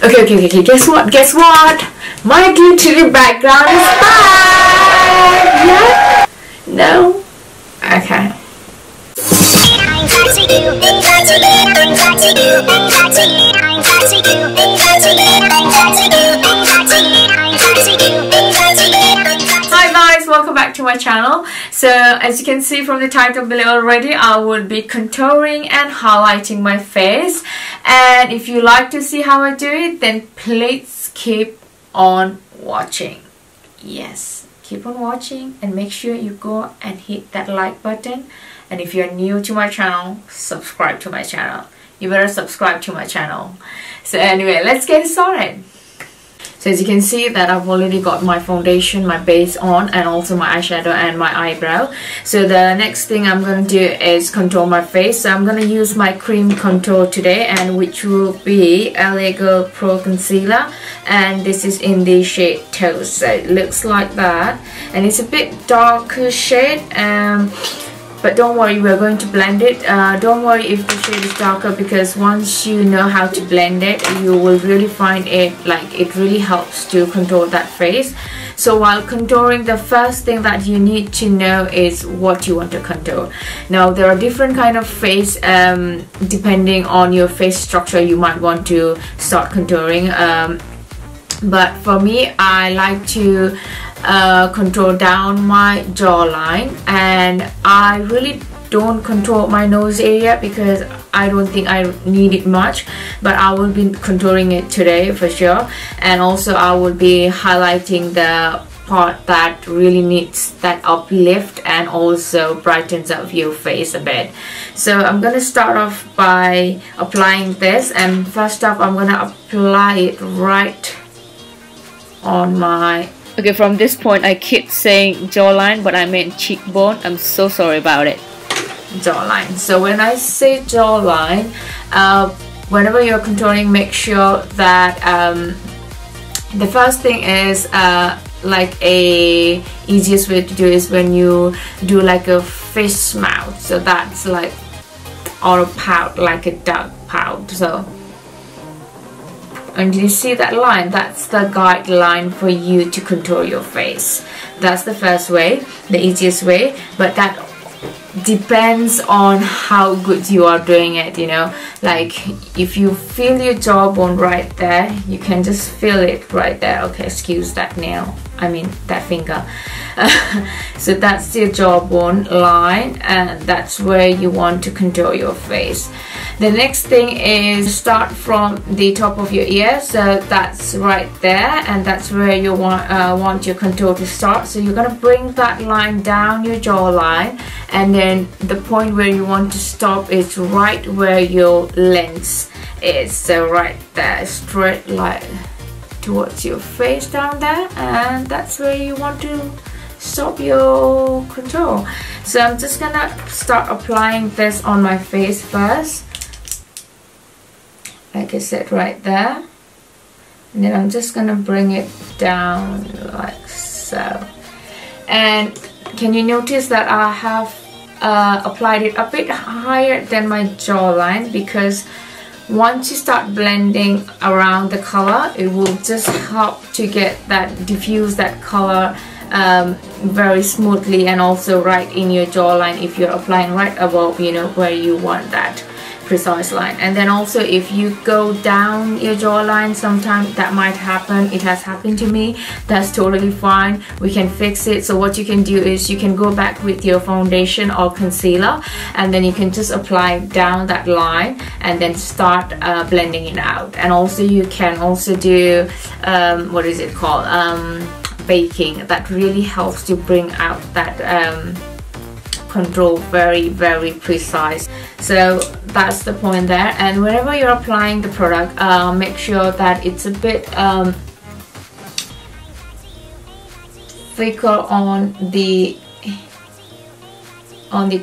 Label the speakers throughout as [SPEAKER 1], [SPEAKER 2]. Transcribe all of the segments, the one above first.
[SPEAKER 1] Okay. Guess what? My glittery background is back. Yeah? No? Okay. Hi guys, welcome back to my channel. So as you can see from the title below already, I will be contouring and highlighting my face. And if you like to see how I do it, then please keep on watching. Yes, keep on watching and make sure you go and hit that like button. And if you're new to my channel, subscribe to my channel. You better subscribe to my channel. So anyway, let's get started. So as you can see that I've already got my foundation, my base on, and also my eyeshadow and my eyebrow. So the next thing I'm going to do is contour my face. So I'm going to use my cream contour today, and which will be LA Girl Pro Concealer, and this is in the shade Toast. So it looks like that, and it's a bit darker shade. But don't worry, we're going to blend it. Don't worry if the shade is darker, because once you know how to blend it, you will really find it like it really helps to contour that face. So while contouring, the first thing that you need to know is what you want to contour. Now there are different kind of face, depending on your face structure, you might want to start contouring. But for me, I like to contour down my jawline, and I really don't contour my nose area because I don't think I need it much, but I will be contouring it today for sure. And also I will be highlighting the part that really needs that uplift and also brightens up your face a bit. So I'm gonna start off by applying this, and first up I'm gonna apply it right on my... Okay, from this point I keep saying jawline, but I meant cheekbone. I'm so sorry about it. Jawline. So when I say jawline, whenever you're contouring, make sure that the first thing is like a easiest way to do is when you do like a fish mouth. So that's like, or a pout, like a duck pout. So, and you see that line? That's the guideline for you to contour your face. That's the first way, the easiest way, but that depends on how good you are doing it, you know. Like if you feel your jawbone right there, you can just feel it right there. Okay, excuse that nail, I mean that finger. So that's your jawbone line, and that's where you want to contour your face. The next thing is start from the top of your ear, so that's right there, and that's where you want your contour to start. So you're gonna bring that line down your jawline, and then the point where you want to stop is right where your lens is. So right there, straight line towards your face down there, and that's where you want to stop your contour. So I'm just gonna start applying this on my face first, like I said, right there, and then I'm just gonna bring it down like so. And can you notice that I have applied it a bit higher than my jawline, because once you start blending around the color, it will just help to get that, diffuse that color very smoothly, and also right in your jawline if you're applying right above, you know, where you want that precise line. And then also if you go down your jawline, sometimes that might happen. It has happened to me. That's totally fine. We can fix it. So what you can do is you can go back with your foundation or concealer, and then you can just apply down that line and then start blending it out. And also you can also do what is it called, baking. That really helps to bring out that control very precise. So that's the point there. And whenever you're applying the product, make sure that it's a bit thicker on the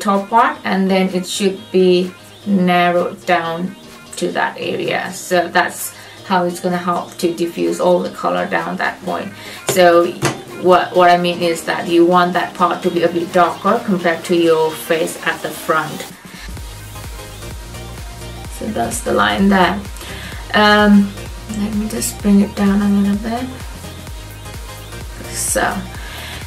[SPEAKER 1] top part, and then it should be narrowed down to that area. So that's how it's gonna help to diffuse all the color down that point. So what I mean is that you want that part to be a bit darker compared to your face at the front. So that's the line there. Let me just bring it down a little bit.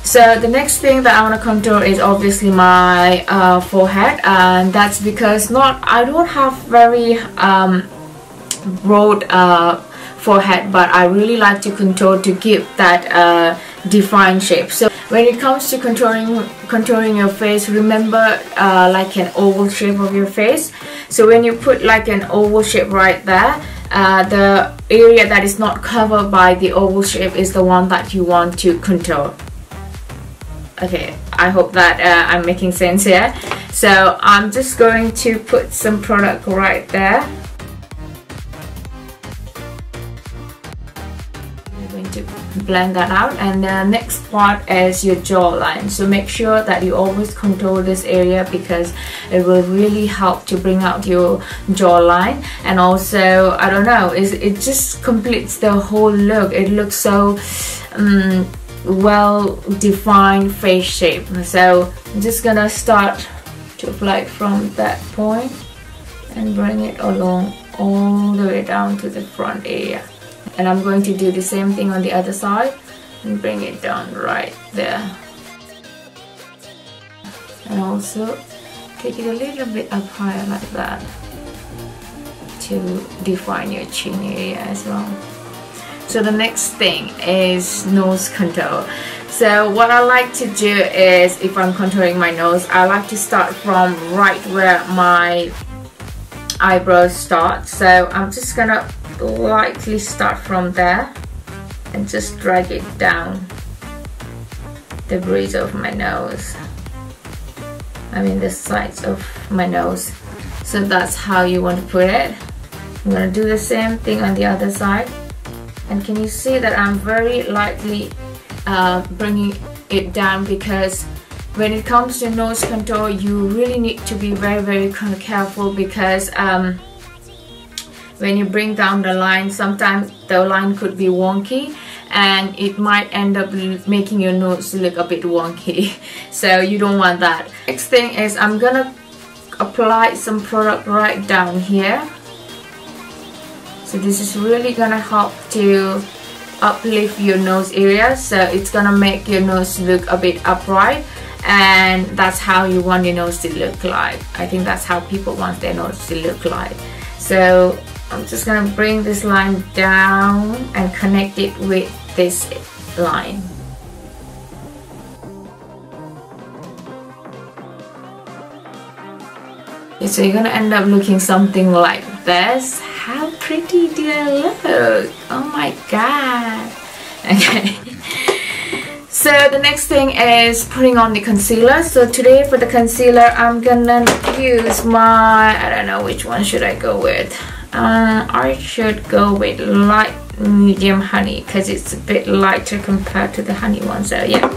[SPEAKER 1] So the next thing that I want to contour is obviously my forehead, and that's because I don't have very broad forehead, but I really like to contour to give that defined shape. So when it comes to contouring your face, remember like an oval shape of your face. So when you put like an oval shape right there, the area that is not covered by the oval shape is the one that you want to contour. Okay, I hope that I'm making sense here. So I'm just going to put some product right there. I'm going to blend that out, and the next part is your jawline. So make sure that you always contour this area because it will really help to bring out your jawline, and also I don't know, it just completes the whole look. It looks so well defined face shape. So I'm just gonna start to apply from that point and bring it along all the way down to the front area, and I'm going to do the same thing on the other side and bring it down right there, and also take it a little bit up higher like that to define your chin area as well. So the next thing is nose contour. So what I like to do is, if I'm contouring my nose, I like to start from right where my eyebrows start. So I'm just gonna lightly start from there and just drag it down the bridge of my nose. I mean the sides of my nose. So that's how you want to put it. I'm gonna do the same thing on the other side. And can you see that I'm very lightly bringing it down, because when it comes to nose contour you really need to be very careful, because when you bring down the line, sometimes the line could be wonky and it might end up making your nose look a bit wonky. So you don't want that. Next thing is I'm gonna apply some product right down here. So this is really gonna help to uplift your nose area, so it's gonna make your nose look a bit upright, and that's how you want your nose to look like. I think that's how people want their nose to look like. So I'm just gonna bring this line down and connect it with this line. So you're gonna end up looking something like this. How pretty do I look? Oh my god. Okay. So the next thing is putting on the concealer. So today for the concealer I'm gonna use my, I don't know which one should I go with. I should go with light medium honey because it's a bit lighter compared to the honey one. So yeah.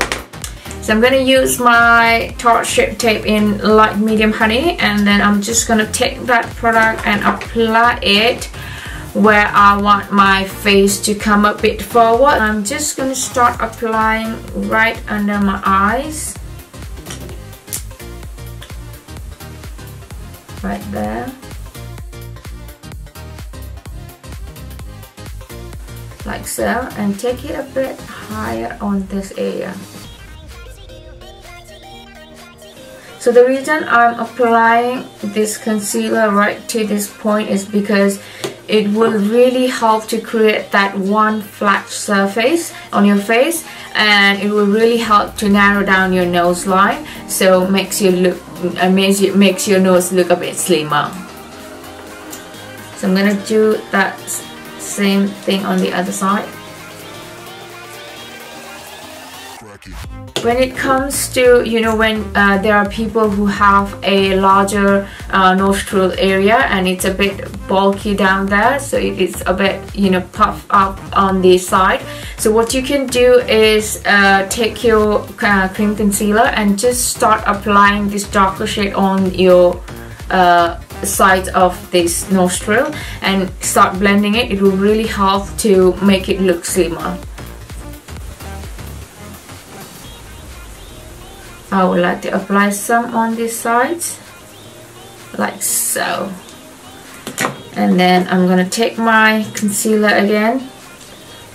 [SPEAKER 1] So I'm gonna use my Tarte Shape Tape in light medium honey, and then I'm just gonna take that product and apply it where I want my face to come a bit forward. I'm just gonna start applying right under my eyes, right there, like so, and take it a bit higher on this area. So the reason I'm applying this concealer right to this point is because it will really help to create that one flat surface on your face, and it will really help to narrow down your nose line, so makes you look makes your nose look a bit slimmer. So I'm gonna do that same thing on the other side. When it comes to, you know, when there are people who have a larger nostril area and it's a bit bulky down there, so it is a bit, you know, puffed up on the side. So what you can do is take your cream concealer and just start applying this darker shade on your sides of this nostril and start blending it. It will really help to make it look slimmer. I would like to apply some on these sides, like so. And then I'm gonna take my concealer again,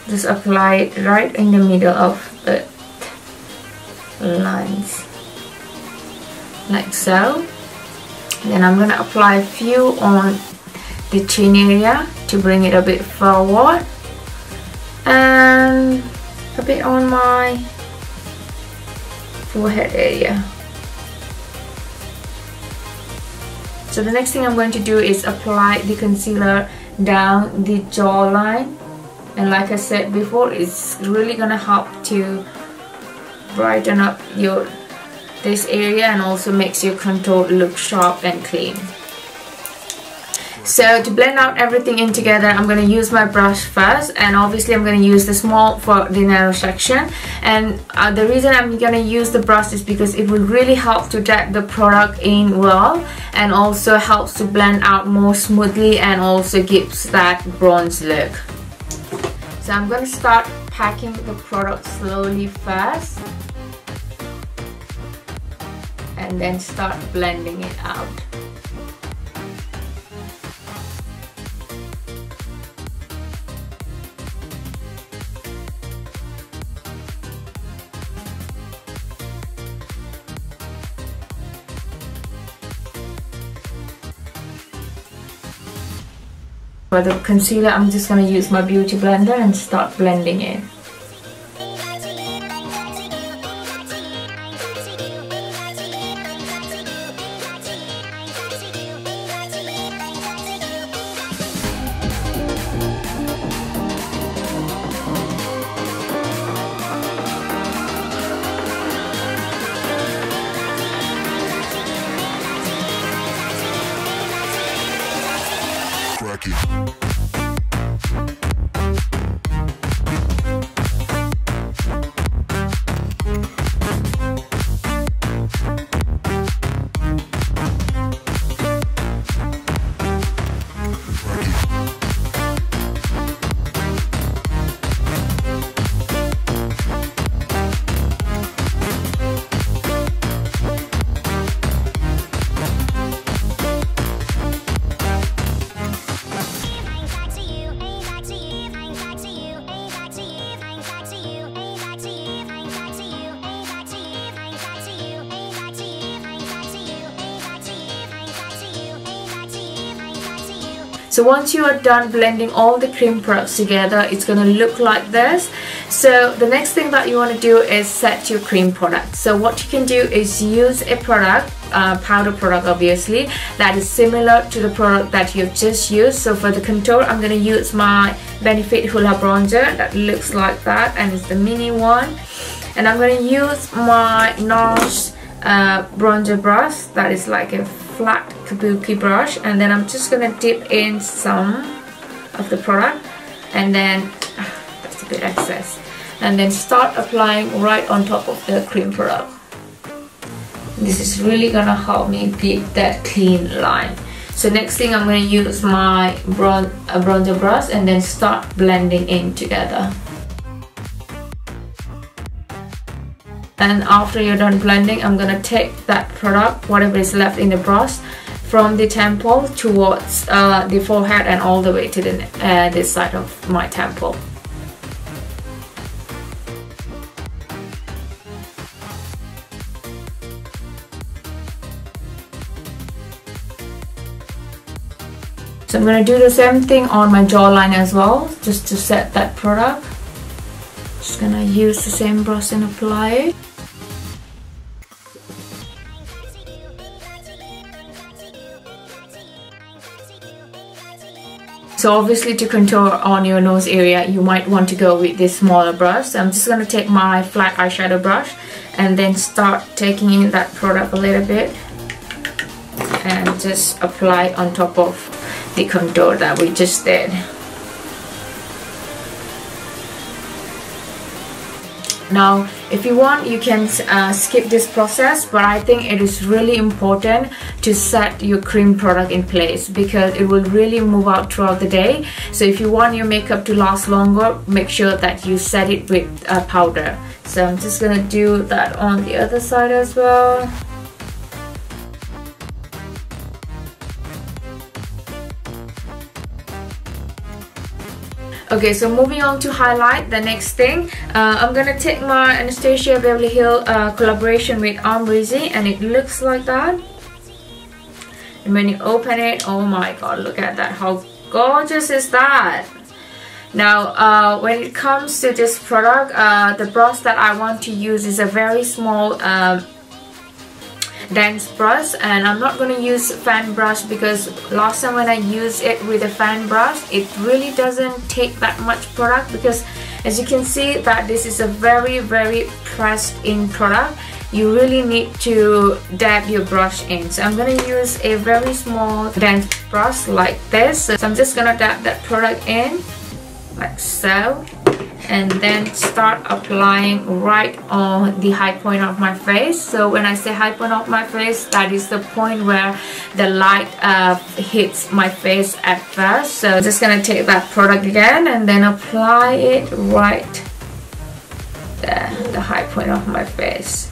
[SPEAKER 1] just apply it right in the middle of the lines, like so. Then I'm gonna apply a few on the chin area to bring it a bit forward, and a bit on my forehead area. So the next thing I'm going to do is apply the concealer down the jawline, and like I said before, it's really gonna help to brighten up this area and also makes your contour look sharp and clean. So to blend out everything in together, I'm going to use my brush first, and obviously I'm going to use the small for the narrow section. And the reason I'm going to use the brush is because it will really help to get the product in well, and also helps to blend out more smoothly and also gives that bronze look. So I'm going to start packing the product slowly first, and then start blending it out. For the concealer, I'm just going to use my beauty blender and start blending it. So once you are done blending all the cream products together, it's going to look like this. So the next thing that you want to do is set your cream product. So what you can do is use a product, powder product obviously, that is similar to the product that you've just used. So for the contour, I'm going to use my Benefit Hoola bronzer that looks like that, and it's the mini one. And I'm going to use my NARS bronzer brush that is like a flat kabuki brush, and then I'm just gonna dip in some of the product, and then that's a bit excess, and then start applying right on top of the cream product. This is really gonna help me give that clean line. So next thing, I'm gonna use my bronzer brush and then start blending in together. And after you're done blending, I'm gonna take that product, whatever is left in the brush, from the temple towards the forehead and all the way to this side of my temple. So I'm gonna do the same thing on my jawline as well, just to set that product. Just gonna use the same brush and apply it. So obviously to contour on your nose area, you might want to go with this smaller brush. So I'm just going to take my flat eyeshadow brush and then start taking in that product a little bit and just apply on top of the contour that we just did. Now, if you want, you can skip this process, but I think it is really important to set your cream product in place because it will really move out throughout the day. So if you want your makeup to last longer, make sure that you set it with powder. So I'm just gonna do that on the other side as well. Okay, so moving on to highlight, the next thing, I'm gonna take my Anastasia Beverly Hills collaboration with Breezy, and it looks like that. And when you open it, oh my god, look at that, how gorgeous is that? Now when it comes to this product, the brush that I want to use is a very small dense brush, and I'm not going to use fan brush because last time when I used it with a fan brush, it really doesn't take that much product, because as you can see that this is a very pressed in product. You really need to dab your brush in. So I'm going to use a very small dense brush like this. So I'm just going to dab that product in like so, and then start applying right on the high point of my face. So when I say high point of my face, that is the point where the light hits my face at first. So I'm just gonna take that product again and then apply it right there, the high point of my face.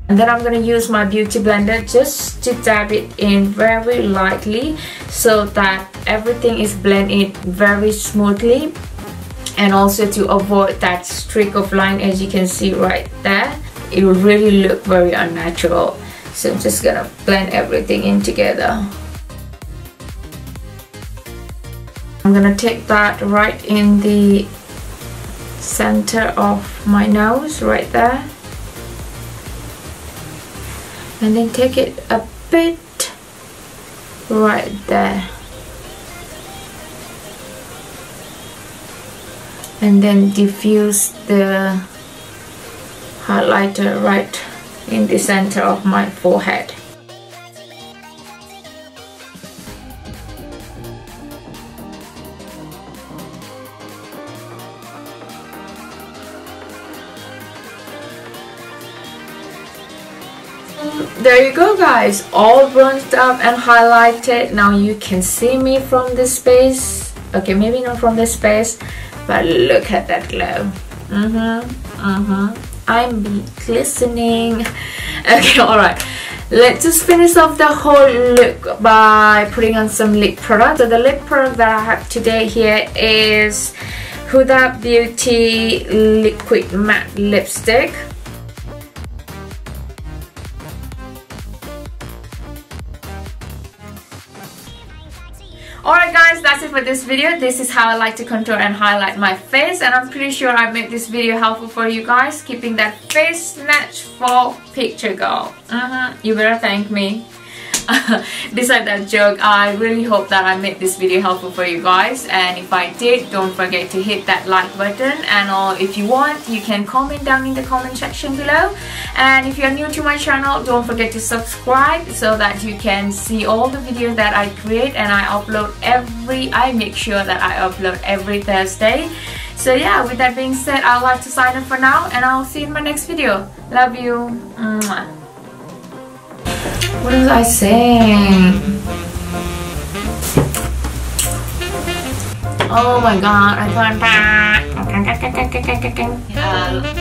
[SPEAKER 1] And then I'm going to use my beauty blender just to dab it in very lightly so that everything is blended very smoothly, and also to avoid that streak of line as you can see right there. It will really look very unnatural. So I'm just going to blend everything in together. I'm going to take that right in the center of my nose right there. And then take it a bit right there, and then diffuse the highlighter right in the center of my forehead. There you go guys, all bronzed up and highlighted. Now you can see me from this space. Okay, maybe not from this space, but look at that glow. I'm glistening. Okay, alright, let's just finish off the whole look by putting on some lip product. So the lip product that I have today here is Huda Beauty Liquid Matte Lipstick. Alright guys, that's it for this video. This is how I like to contour and highlight my face, and I'm pretty sure I made this video helpful for you guys, keeping that face snatch for picture girl. You better thank me. Besides that joke, I really hope that I made this video helpful for you guys, and if I did, don't forget to hit that like button, and if you want, you can comment down in the comment section below. And if you're new to my channel, don't forget to subscribe so that you can see all the videos that I create, and I make sure that I upload every Thursday. So yeah, with that being said, I'd like to sign off for now, and I'll see you in my next video. Love you. Mwah. What was I saying? Oh my god, I can't.